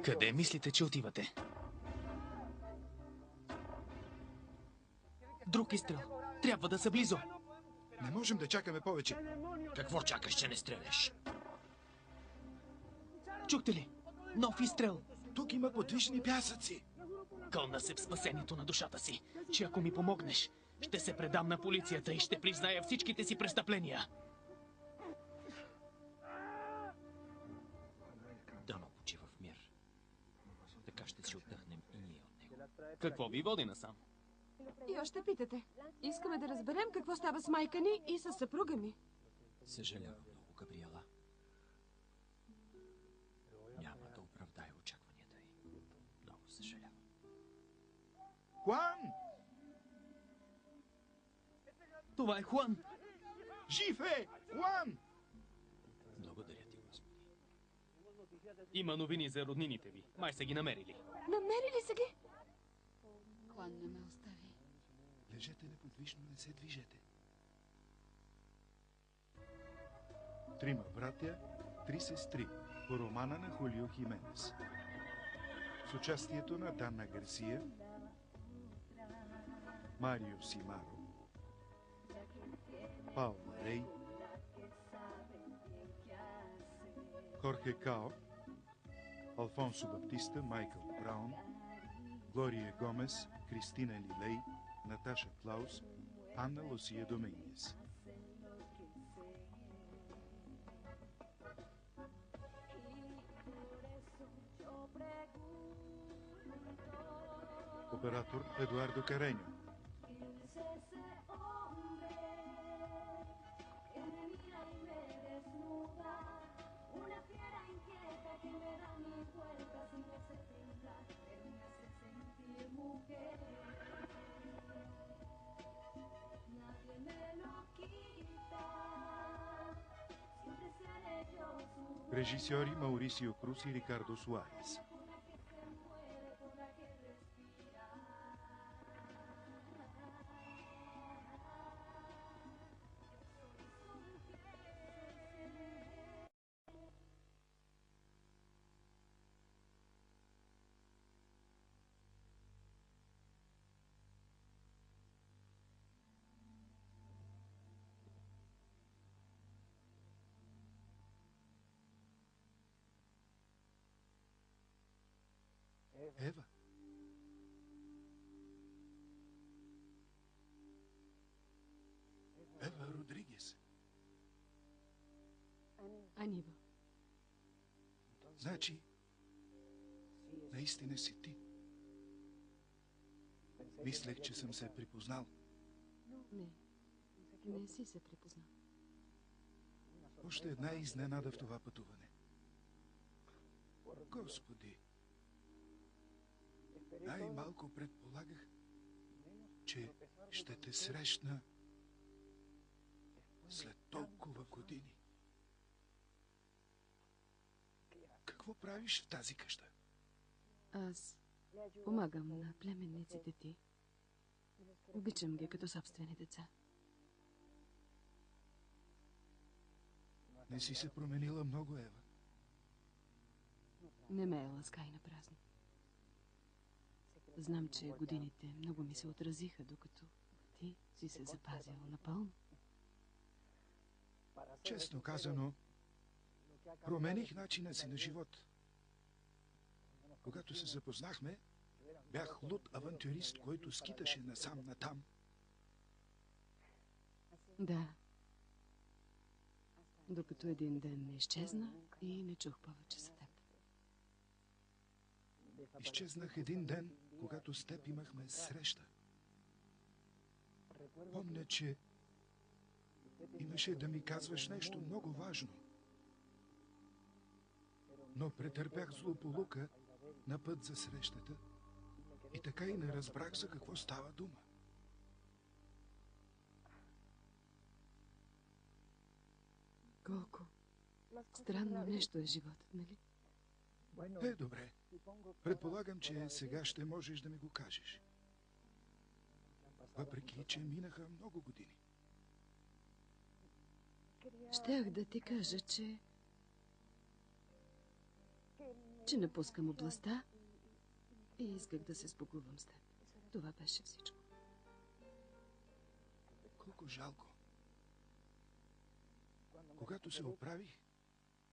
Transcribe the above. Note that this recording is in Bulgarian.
Къде мислите, че отивате? Друг изстрел. Трябва да са близо. Не можем да чакаме повече. Какво чакаш, че не стреляш? Чухте ли? Нов изстрел. Тук има подвижни пясъци. Кълна се в спасението на душата си, че ако ми помогнеш, ще се предам на полицията и ще призная всичките си престъпления. Дано почива в мир. Така ще си отдъхнем и ние от него. Какво ви води насам? И още питате. Искаме да разберем какво става с майка ни и с съпруга ми. Съжалявам много, Габриела. Няма да оправдая очакванията й. Много съжалявам. Хуан! Това е Хуан! Жив е! Хуан! Благодаря ти, Господи. Има новини за роднините ви. Май са ги намерили. Намерили са ги? Хуан не ме остави. Лежете неподвижно, не се движете. 3 братя, 3 сестри. По романа на Хулио Хименес. С участието на Дана Гарсия, Марио Симаро, Паула Рей, Хорхе Као, Алфонсо Баптиста, Майкъл Браун, Глория Гомес, Кристина Лилей, Наташа Клаус, Анна Лусия Домингес. Оператор Едуардо Кареньо. Режисьори Маурисио Крус и Рикардо Суарес. Ева. Ева Родригес. Анива. Значи, наистина си ти. Мислех, че съм се припознал. Не. Не си се припознал. Още една изненада в това пътуване. Господи! Най-малко предполагах, че ще те срещна след толкова години. Какво правиш в тази къща? Аз помагам на племенниците ти. Обичам ги като собствени деца. Не си се променила много, Ева. Не ме е ласкай на празно. Знам, че годините много ми се отразиха, докато ти си се запазил напълно. Честно казано, промених начина си на живот. Когато се запознахме, бях луд авантюрист, който скиташе насам-натам. Да. Докато един ден не изчезна и не чух повече за теб. Изчезнах един ден, когато с теб имахме среща. Помня, че имаше да ми казваш нещо много важно. Но претърпях злополука на път за срещата и така и не разбрах за какво става дума. Колко странно нещо е животът, нали? Добре. Предполагам, че сега ще можеш да ми го кажеш. Въпреки, че минаха много години. Щях да ти кажа, че че напускам областта и исках да се сбогувам с теб. Това беше всичко. Колко жалко. Когато се оправих,